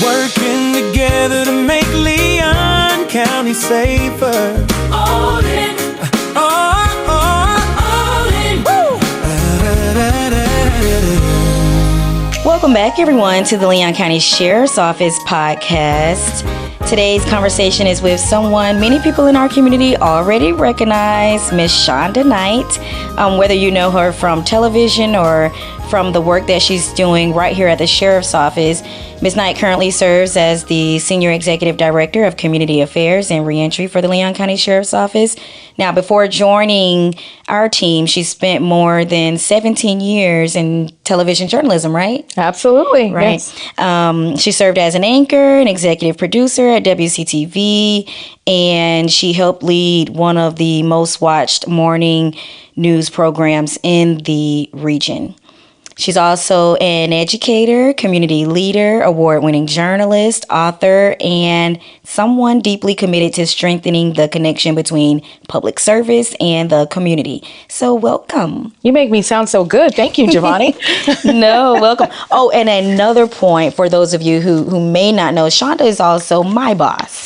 Working together to make Leon County safer. All in. All in. Woo! Welcome back, everyone, to the Leon County Sheriff's Office podcast. Today's conversation is with someone many people in our community already recognize, Miss Shonda Knight. Whether you know her from television or from the work that she's doing right here at the Sheriff's Office, Ms. Knight currently serves as the Senior Executive Director of Community Affairs and Reentry for the Leon County Sheriff's Office. Now, before joining our team, she spent more than 17 years in television journalism, right? Absolutely. Right. Yes. She served as an anchor, an executive producer at WCTV, and she helped lead one of the most watched morning news programs in the region. She's also an educator, community leader, award-winning journalist, author, and someone deeply committed to strengthening the connection between public service and the community. So welcome. You make me sound so good. Thank you, Javonni. No, welcome. Oh, and another point for those of you who may not know, Shonda is also my boss.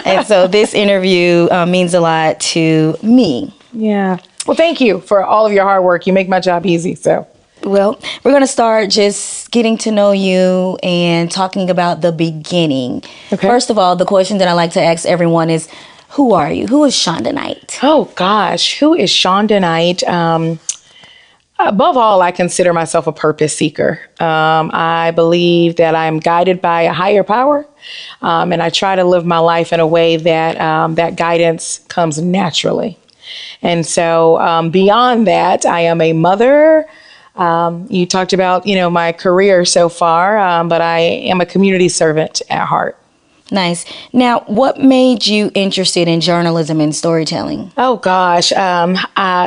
And so this interview means a lot to me. Yeah. Well, thank you for all of your hard work. You make my job easy, so. Well, we're going to start just getting to know you and talking about the beginning. Okay. First of all, the question that I like to ask everyone is, who are you? Who is Shonda Knight? Oh, gosh. Who is Shonda Knight? Above all, I consider myself a purpose seeker. I believe that I'm guided by a higher power, and I try to live my life in a way that that guidance comes naturally. And so beyond that, I am a mother. You talked about, my career so far, but I am a community servant at heart. Nice. Now, what made you interested in journalism and storytelling? Oh, gosh.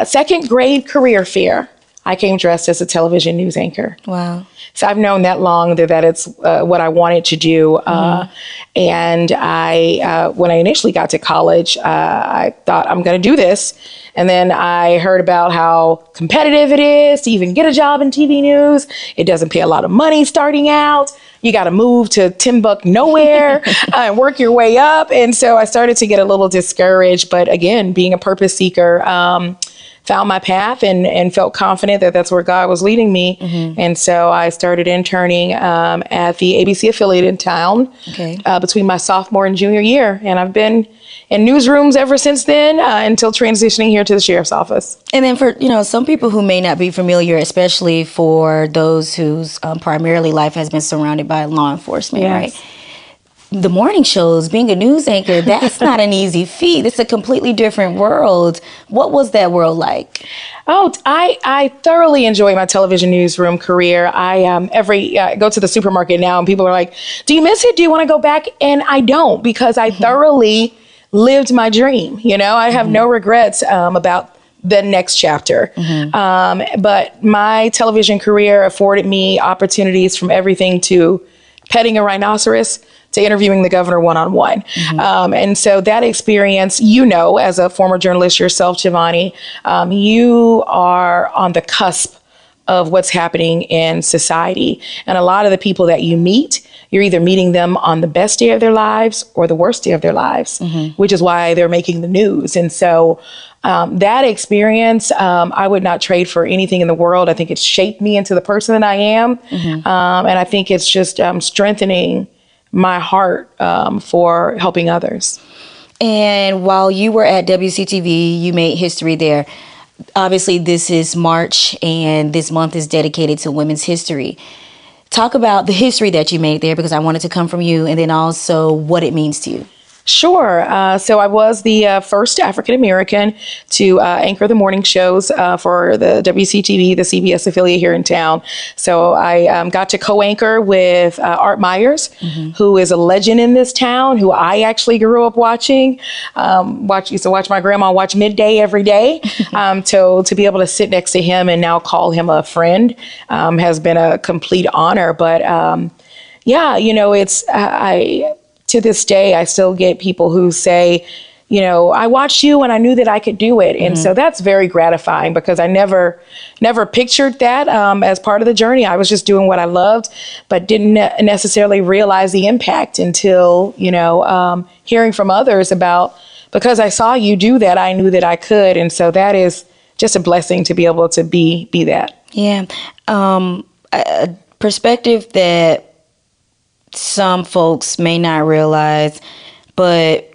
Second grade career fair, I came dressed as a television news anchor. Wow. So I've known that long that it's what I wanted to do. And when I initially got to college, I thought I'm going to do this. And then I heard about how competitive it is to even get a job in TV news. It doesn't pay a lot of money starting out. You got to move to Timbuk nowhere and work your way up. And so I started to get a little discouraged. But again, being a purpose seeker, found my path and felt confident that that's where God was leading me. And so I started interning at the ABC affiliate in town between my sophomore and junior year. And I've been in newsrooms ever since then until transitioning here to the sheriff's office. And then for, some people who may not be familiar, especially for those whose primarily life has been surrounded by law enforcement, right? The morning shows, being a news anchor, that's not an easy feat. It's a completely different world. What was that world like? Oh, I thoroughly enjoy my television newsroom career. I go to the supermarket now and people are like, do you miss it? Do you want to go back? And I don't, because I thoroughly lived my dream. I have no regrets about the next chapter. But my television career afforded me opportunities from everything to petting a rhinoceros to interviewing the governor one-on-one. And so that experience, as a former journalist yourself, Javonni, you are on the cusp of what's happening in society. And a lot of the people that you meet, you're either meeting them on the best day of their lives or the worst day of their lives, which is why they're making the news. And so that experience, I would not trade for anything in the world. I think it's shaped me into the person that I am. And I think it's just strengthening my heart for helping others. And while you were at WCTV, you made history there. Obviously, this is March, and this month is dedicated to women's history. Talk about the history that you made there, because I wanted to come from you, and then also what it means to you. Sure. So I was the first African-American to anchor the morning shows for the WCTV, the CBS affiliate here in town. So I got to co-anchor with Art Myers, who is a legend in this town, who I actually grew up watching. Used to watch my grandma watch Midday every day. To be able to sit next to him and now call him a friend has been a complete honor. But to this day, I still get people who say, I watched you and I knew that I could do it. And so that's very gratifying because I never pictured that as part of the journey. I was just doing what I loved, but didn't necessarily realize the impact until, hearing from others about, because I saw you do that, I knew that I could. And so that is just a blessing to be able to be that. Yeah. A perspective that some folks may not realize, but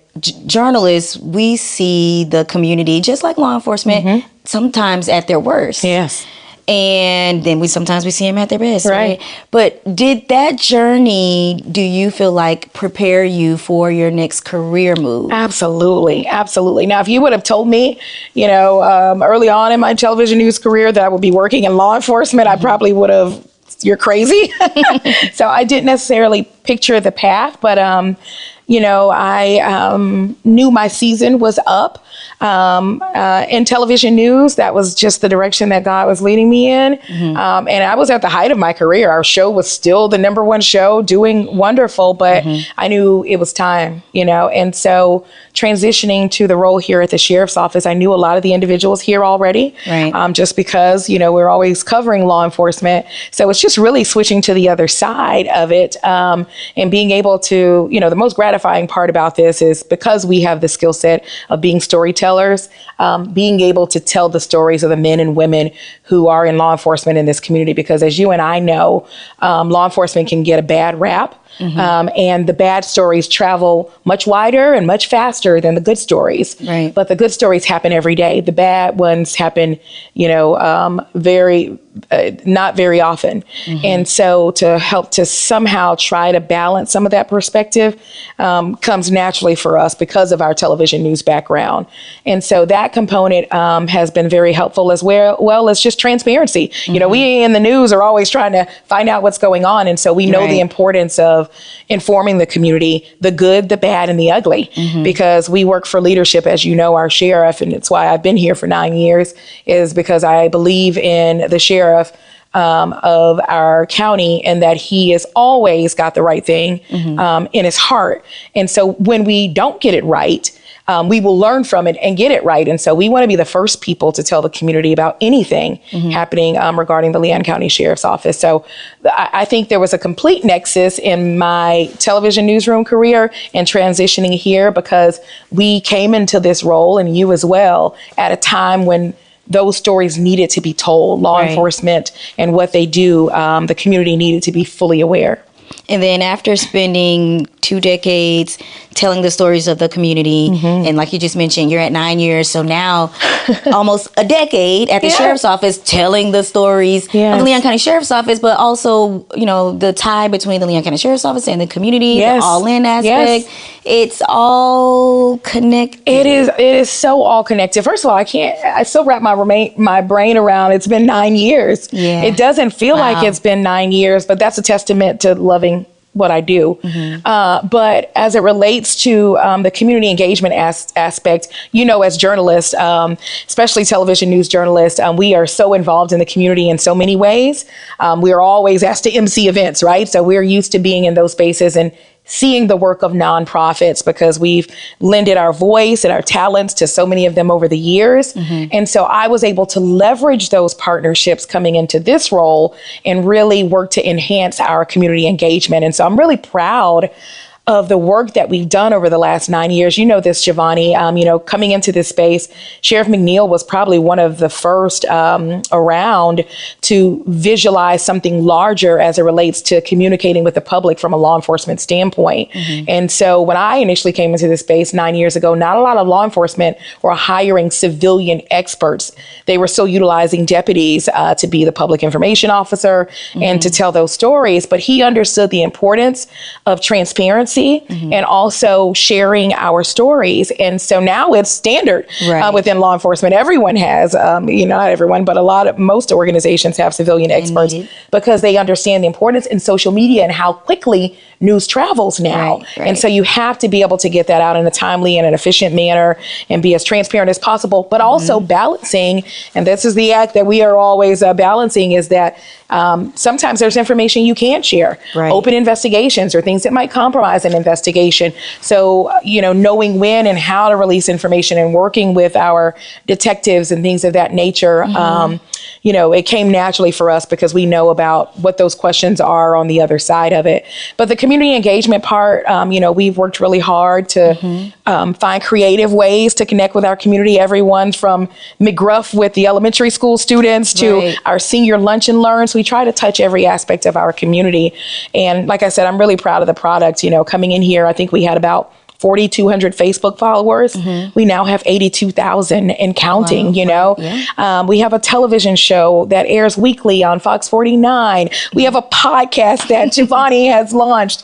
journalists, we see the community just like law enforcement sometimes at their worst. Yes. And then sometimes we see them at their best. Right. But did that journey, do you feel like, prepare you for your next career move? Absolutely. Absolutely. Now, if you would have told me, early on in my television news career that I would be working in law enforcement, I probably would have, you're crazy. So I didn't necessarily picture the path, but, I knew my season was up. In television news, that was just the direction that God was leading me in. And I was at the height of my career. Our show was still the #1 show, doing wonderful, but I knew it was time, and so transitioning to the role here at the sheriff's office, I knew a lot of the individuals here already, just because, we're always covering law enforcement. So it's just really switching to the other side of it, and being able to, the most gratifying part about this is because we have the skill set of being storytellers, being able to tell the stories of the men and women who are in law enforcement in this community. Because as you and I know, law enforcement can get a bad rap. And the bad stories travel much wider and much faster than the good stories. Right. But the good stories happen every day. The bad ones happen, not very often. And so to help to somehow try to balance some of that perspective comes naturally for us because of our television news background. And so that component has been very helpful, as well as just transparency. We in the news are always trying to find out what's going on. And so we know the importance of informing the community, the good, the bad, and the ugly, because we work for leadership, as you know, our sheriff, and it's why I've been here for 9 years, is because I believe in the sheriff of our county and that he has always got the right thing in his heart. And so when we don't get it right, we will learn from it and get it right. And so we want to be the first people to tell the community about anything happening regarding the Leon County Sheriff's Office. So I think there was a complete nexus in my television newsroom career and transitioning here, because we came into this role, and you as well, at a time when those stories needed to be told. Law enforcement and what they do, the community needed to be fully aware. And then after spending 2 decades telling the stories of the community, and like you just mentioned, you're at 9 years, so now almost a decade at the sheriff's office telling the stories of the Leon County Sheriff's Office, but also, the tie between the Leon County Sheriff's Office and the community, the all-in aspect. It's all connected. It is so all connected. First of all, I still wrap my brain around, it's been 9 years. It doesn't feel like it's been 9 years, but that's a testament to loving what I do. But as it relates to the community engagement aspect, as journalists, especially television news journalists, we are so involved in the community in so many ways. We are always asked to MC events, right? So we're used to being in those spaces and seeing the work of nonprofits, because we've lended our voice and our talents to so many of them over the years. And so I was able to leverage those partnerships coming into this role and really work to enhance our community engagement. And so I'm really proud of the work that we've done over the last 9 years. You know this, Javonni, coming into this space, Sheriff McNeil was probably one of the first around to visualize something larger as it relates to communicating with the public from a law enforcement standpoint. And so when I initially came into this space 9 years ago, not a lot of law enforcement were hiring civilian experts. They were still utilizing deputies to be the public information officer and to tell those stories. But he understood the importance of transparency and also sharing our stories. And so now it's standard within law enforcement. Everyone has, not everyone, but most organizations have civilian experts because they understand the importance in social media and how quickly news travels now. And so you have to be able to get that out in a timely and an efficient manner and be as transparent as possible, but also balancing, and this is the act that we are always balancing, is that Sometimes there's information you can't share. Right. Open investigations or things that might compromise an investigation. So, knowing when and how to release information and working with our detectives and things of that nature, it came naturally for us because we know about what those questions are on the other side of it. But the community engagement part, we've worked really hard to find creative ways to connect with our community. Everyone from McGruff with the elementary school students to our senior lunch and learns. We try to touch every aspect of our community. And like I said, I'm really proud of the product. Coming in here, I think we had about 4,200 Facebook followers. We now have 82,000 and counting, We have a television show that airs weekly on Fox 49. We have a podcast that Javonni has launched.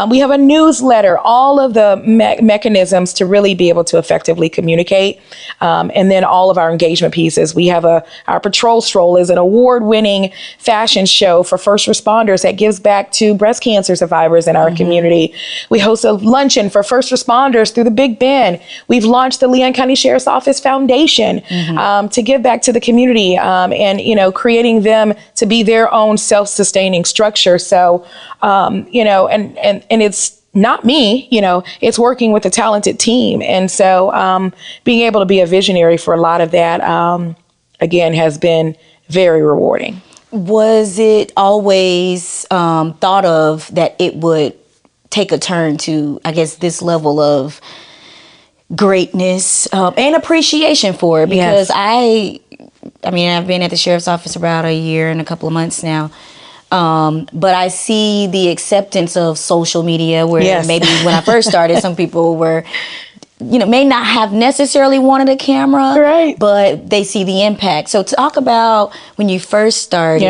We have a newsletter, all of the mechanisms to really be able to effectively communicate. And then all of our engagement pieces. We have our Patrol Stroll is an award-winning fashion show for first responders that gives back to breast cancer survivors in our community. We host a luncheon for first responders through the Big Bend. We've launched the Leon County Sheriff's Office Foundation to give back to the community and, creating them to be their own self-sustaining structure. So, and it's not me, it's working with a talented team. And so being able to be a visionary for a lot of that, again, has been very rewarding. Was it always thought of that it would take a turn to, I guess, this level of greatness and appreciation for it? Because I've been at the sheriff's office about a year and a couple of months now. But I see the acceptance of social media where maybe when I first started, some people were, may not have necessarily wanted a camera, but they see the impact. So talk about when you first started.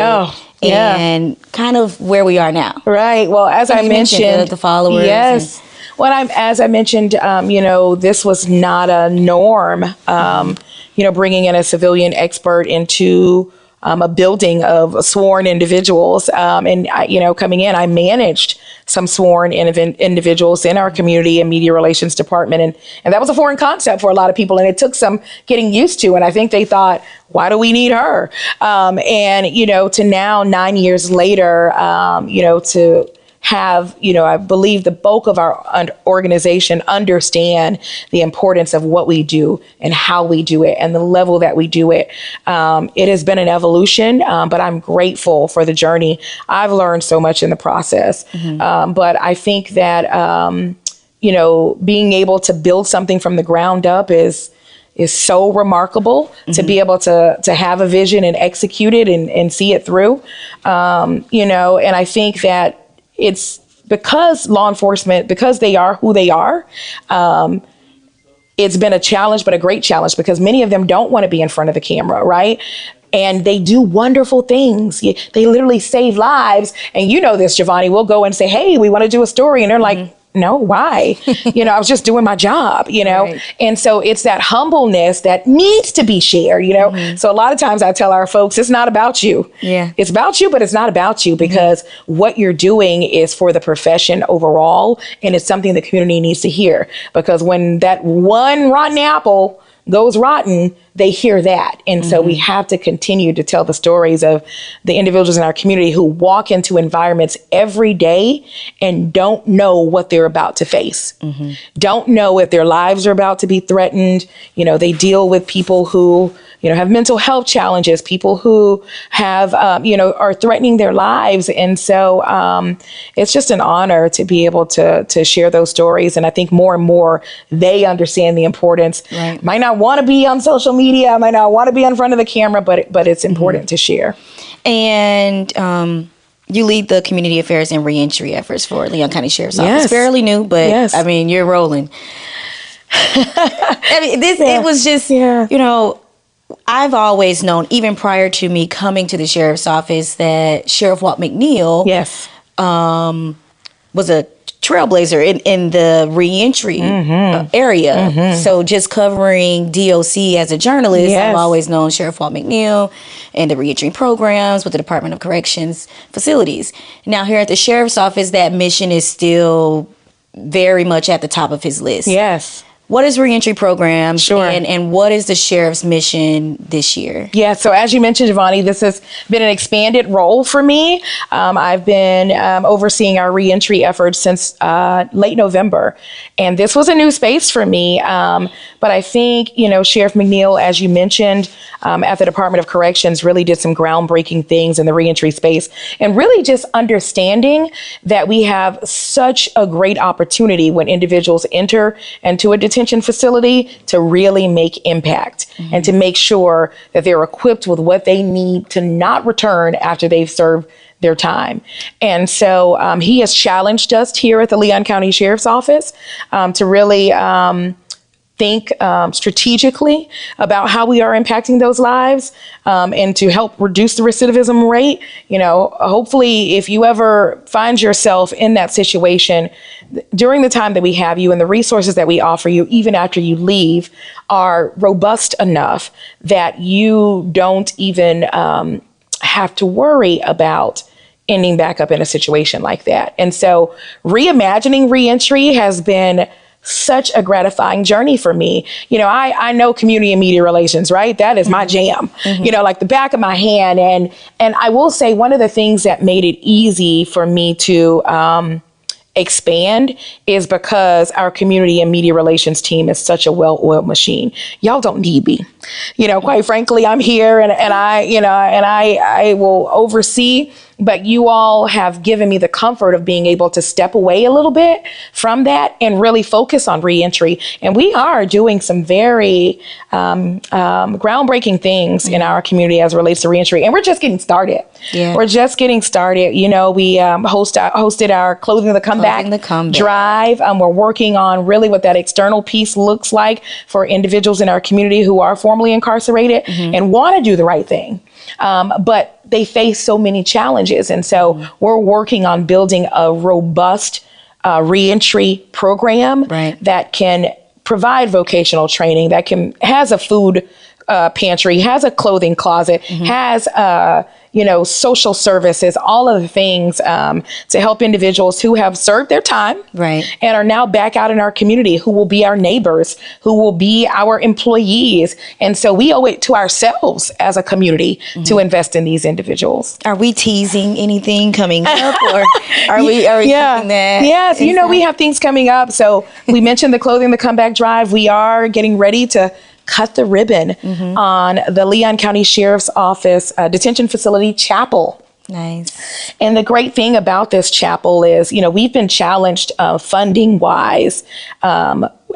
And kind of where we are now. Right. Well, as I mentioned, the followers. Yes. As I mentioned, this was not a norm. Bringing in a civilian expert into a building of sworn individuals. Coming in, I managed some sworn individuals in our community and media relations department. And that was a foreign concept for a lot of people. And it took some getting used to. And I think they thought, why do we need her? To now 9 years later, to have, I believe the bulk of our organization understand the importance of what we do and how we do it and the level that we do it. It has been an evolution, but I'm grateful for the journey. I've learned so much in the process. But I think that, being able to build something from the ground up is so remarkable to be able to have a vision and execute it and see it through. And I think that it's because law enforcement, because they are who they are, it's been a challenge, but a great challenge because many of them don't want to be in front of the camera, right? And they do wonderful things. They literally save lives. And you know this, Javonni, we'll go and say, hey, we want to do a story. And they're like, no, why? I was just doing my job, Right. And so it's that humbleness that needs to be shared, So a lot of times I tell our folks, it's not about you. Yeah. It's about you, but it's not about you because what you're doing is for the profession overall. And it's something the community needs to hear because when that one rotten apple goes rotten, they hear that. And so we have to continue to tell the stories of the individuals in our community who walk into environments every day and don't know what they're about to face. Don't know if their lives are about to be threatened. They deal with people who, have mental health challenges, people who have, are threatening their lives. And so it's just an honor to be able to share those stories. And I think more and more they understand the importance. Right. Might not want to be on social media, might not want to be in front of the camera, but it's important to share. And you lead the community affairs and reentry efforts for Leon County Sheriff's Office. Fairly new, but you're rolling. It was just, I've always known, even prior to me coming to the sheriff's office, that Sheriff Walt McNeil was a trailblazer in the reentry area. So just covering DOC as a journalist, I've always known Sheriff Walt McNeil and the reentry programs with the Department of Corrections facilities. Now here at the sheriff's office, that mission is still very much at the top of his list. what is Reentry program? Sure. And what is the sheriff's mission this year? Yeah, so as you mentioned, Javonni, this has been an expanded role for me. I've been overseeing our reentry efforts since late November, and this was a new space for me. But I think, Sheriff McNeil, as you mentioned, at the Department of Corrections, really did some groundbreaking things in the reentry space, and really just understanding that we have such a great opportunity when individuals enter into a detention facility to really make impact and to make sure that they're equipped with what they need to not return after they've served their time. And so he has challenged us here at the Leon County Sheriff's Office to really think strategically about how we are impacting those lives and to help reduce the recidivism rate. Hopefully, if you ever find yourself in that situation, during the time that we have you and the resources that we offer you, even after you leave, are robust enough that you don't even have to worry about ending back up in a situation like that. And so reimagining reentry has been such a gratifying journey for me. I know community and media relations, right? That is my jam, like the back of my hand. And I will say one of the things that made it easy for me to expand is because our community and media relations team is such a well-oiled machine. Y'all don't need me. Quite frankly, I'm here and I will oversee, but you all have given me the comfort of being able to step away a little bit from that and really focus on reentry. And we are doing some very groundbreaking things in our community as it relates to reentry. And we're just getting started. Yeah. We're just getting started. We hosted our Clothing the Comeback drive. We're working on really what that external piece looks like for individuals in our community who are formerly incarcerated and want to do the right thing. But they face so many challenges. And so we're working on building a robust reentry program that can provide vocational training, that has a food pantry, has a clothing closet, has social services, all of the things to help individuals who have served their time and are now back out in our community, who will be our neighbors, who will be our employees. And so we owe it to ourselves as a community to invest in these individuals. Are we teasing anything coming up, or are we keeping that? Yes, we have things coming up. So we mentioned the Clothing the Comeback drive. We are getting ready to cut the ribbon on the Leon County Sheriff's Office detention facility chapel. Nice. And the great thing about this chapel is, we've been challenged funding wise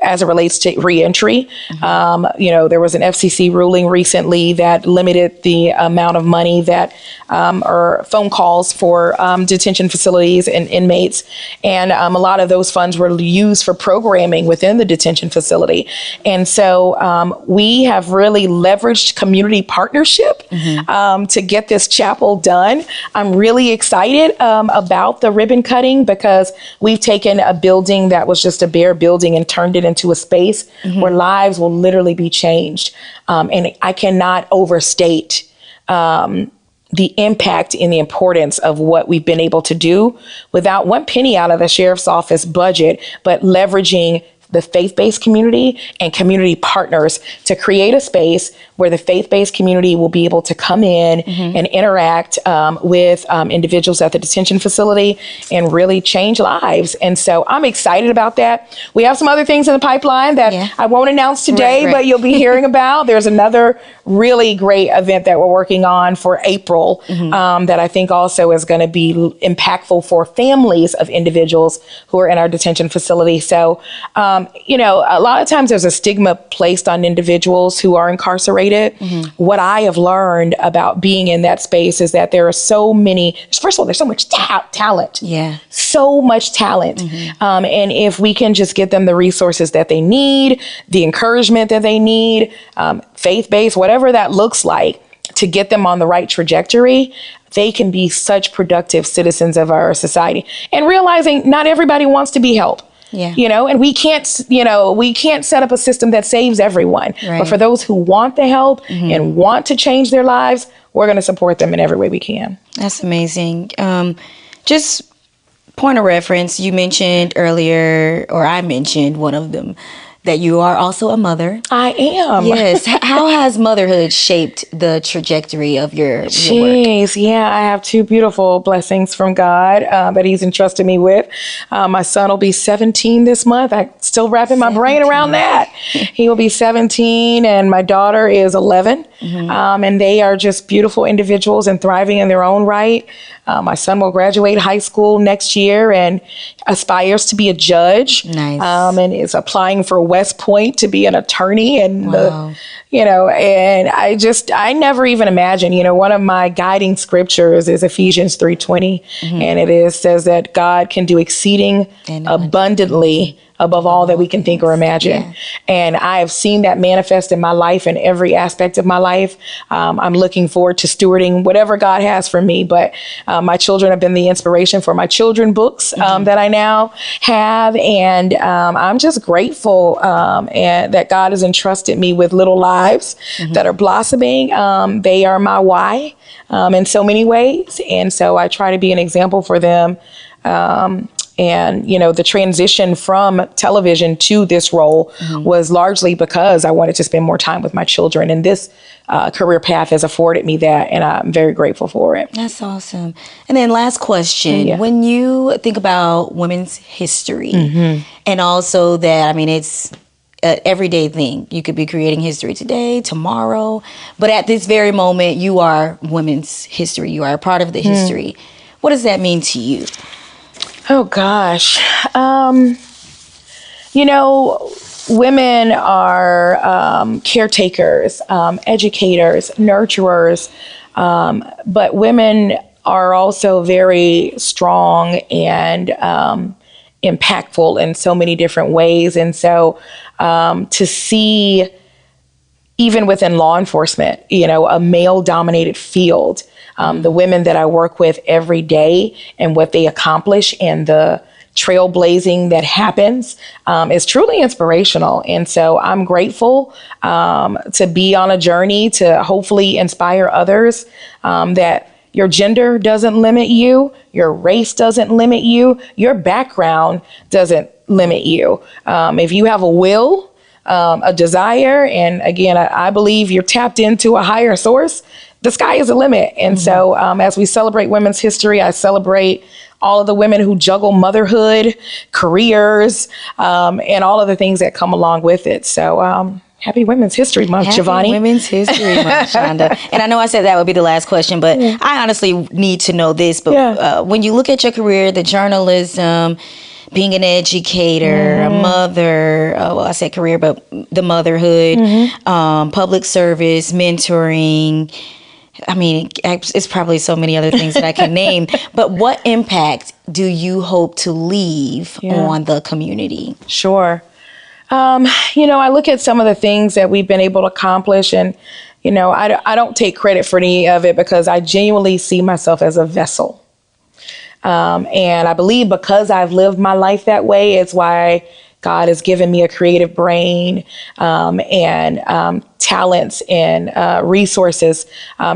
as it relates to reentry. There was an FCC ruling recently that limited the amount of money that or phone calls for detention facilities and inmates. And a lot of those funds were used for programming within the detention facility. And so we have really leveraged community partnership to get this chapel done. I'm really excited about the ribbon cutting because we've taken a building that was just a bare building and turned it into a space where lives will literally be changed. And I cannot overstate the impact and the importance of what we've been able to do without one penny out of the sheriff's office budget, but leveraging the faith-based community and community partners to create a space where the faith-based community will be able to come in and interact with individuals at the detention facility and really change lives. And so I'm excited about that. We have some other things in the pipeline that I won't announce today, but you'll be hearing about. There's another really great event that we're working on for April that I think also is going to be impactful for families of individuals who are in our detention facility. So, a lot of times there's a stigma placed on individuals who are incarcerated. What I have learned about being in that space is that there are so many, first of all, there's so much talent. Yeah. So much talent. And if we can just get them the resources that they need, the encouragement that they need, faith-based, whatever that looks like, to get them on the right trajectory, they can be such productive citizens of our society. And realizing not everybody wants to be helped. And we can't set up a system that saves everyone. But for those who want the help and want to change their lives, we're going to support them in every way we can. That's amazing. Just point of reference, you mentioned earlier, or I mentioned one of them, that you are also a mother. I am. Yes. How has motherhood shaped the trajectory of your work? Jeez, yeah, I have two beautiful blessings from God that He's entrusted me with. My son will be 17 this month. I'm still wrapping my brain around that. He will be 17, and my daughter is 11. And they are just beautiful individuals and thriving in their own right. My son will graduate high school next year and aspires to be a judge. Nice. And is applying for West Point to be an attorney. And, Wow. and I never even imagined, one of my guiding scriptures is Ephesians 3:20. And it says that God can do exceeding abundantly above all that we can think or imagine. Yeah. And I have seen that manifest in my life, in every aspect of my life. I'm looking forward to stewarding whatever God has for me. But my children have been the inspiration for my children books that I now have. And I'm just grateful and that God has entrusted me with little lives that are blossoming. They are my why in so many ways. And so I try to be an example for them. And, the transition from television to this role was largely because I wanted to spend more time with my children. And this career path has afforded me that. And I'm very grateful for it. That's awesome. And then last question. Yeah. When you think about women's history and also that, it's an everyday thing. You could be creating history today, tomorrow. But at this very moment, you are women's history. You are a part of the history. What does that mean to you? Oh, gosh. Women are caretakers, educators, nurturers, but women are also very strong and impactful in so many different ways. And so to see, even within law enforcement, a male-dominated field, the women that I work with every day and what they accomplish and the trailblazing that happens is truly inspirational. And so I'm grateful to be on a journey to hopefully inspire others that your gender doesn't limit you, your race doesn't limit you, your background doesn't limit you. If you have a will, a desire, and again, I believe you're tapped into a higher source, the sky is the limit. And so as we celebrate women's history, I celebrate all of the women who juggle motherhood, careers, and all of the things that come along with it. So happy Women's History Month, Javonni. Happy Women's History Month, Shonda. And I know I said that would be the last question, but I honestly need to know this. But when you look at your career, the journalism, being an educator, a mother, I said career, but the motherhood, public service, mentoring, it's probably so many other things that I can name, but what impact do you hope to leave on the community? Sure. I look at some of the things that we've been able to accomplish, and, I don't take credit for any of it because I genuinely see myself as a vessel. And I believe because I've lived my life that way, it's why God has given me a creative brain and talents and resources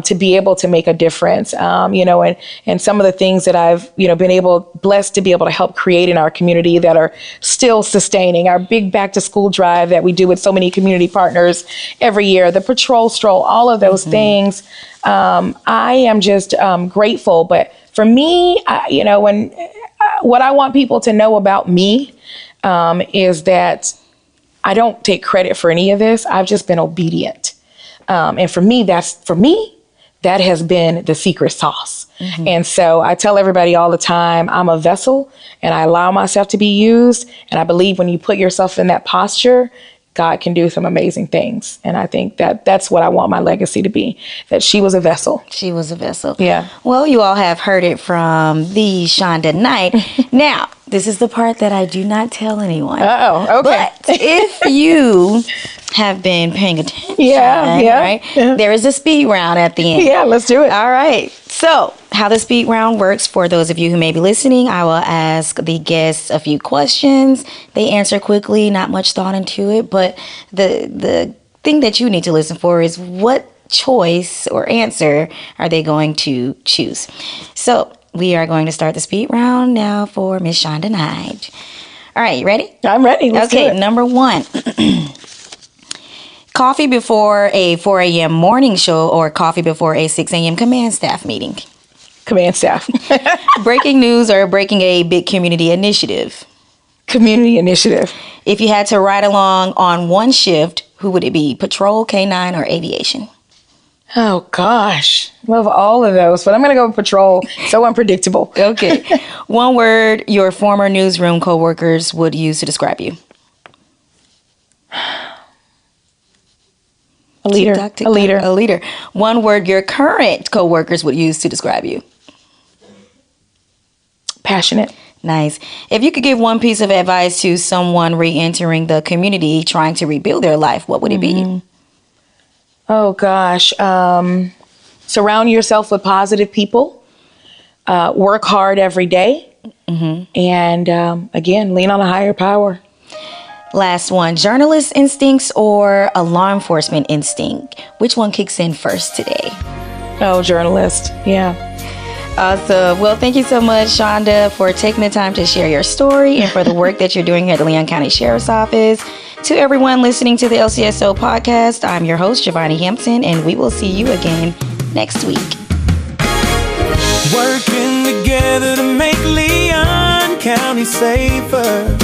to be able to make a difference. And some of the things that I've been blessed to be able to help create in our community that are still sustaining our big back to school drive that we do with so many community partners every year, the patrol stroll, all of those things. I am just grateful. But for me, what I want people to know about me is that I don't take credit for any of this. I've just been obedient. And for me, that has been the secret sauce. And so I tell everybody all the time, I'm a vessel and I allow myself to be used. And I believe when you put yourself in that posture, God can do some amazing things. And I think that's what I want my legacy to be, that she was a vessel. She was a vessel. Yeah. Well, you all have heard it from the Shonda Knight. Now, this is the part that I do not tell anyone. Uh-oh, okay. But if you have been paying attention, right? Yeah. There is a speed round at the end. Yeah, let's do it. All right. So, how the speed round works, for those of you who may be listening, I will ask the guests a few questions. They answer quickly, not much thought into it. But the thing that you need to listen for is what choice or answer are they going to choose. So, we are going to start the speed round now for Miss Shonda Knight. All right, you ready? I'm ready. Let's do Okay, it. number 1. Coffee before a 4 a.m. morning show or coffee before a 6 a.m. command staff meeting? Command staff. Breaking news or breaking a big community initiative? Community initiative. If you had to ride along on one shift, who would it be? Patrol, K-9, or aviation? Oh, gosh. Love all of those, but I'm going to go with patrol. So unpredictable. Okay. One word your former newsroom coworkers would use to describe you. A leader. Tick-tock, tick-tock. A leader. A leader. One word your current coworkers would use to describe you. Passionate. Nice. If you could give one piece of advice to someone re-entering the community trying to rebuild their life, what would it be? Oh, gosh. Surround yourself with positive people. Work hard every day. And again, lean on a higher power. Last one. Journalist instincts or a law enforcement instinct? Which one kicks in first today? Oh, journalist. Yeah. Awesome. Well, thank you so much, Shonda, for taking the time to share your story and for the work that you're doing here at the Leon County Sheriff's Office. To everyone listening to the LCSO podcast, I'm your host, Javonni Hampton, and we will see you again next week. Working together to make Leon County safer.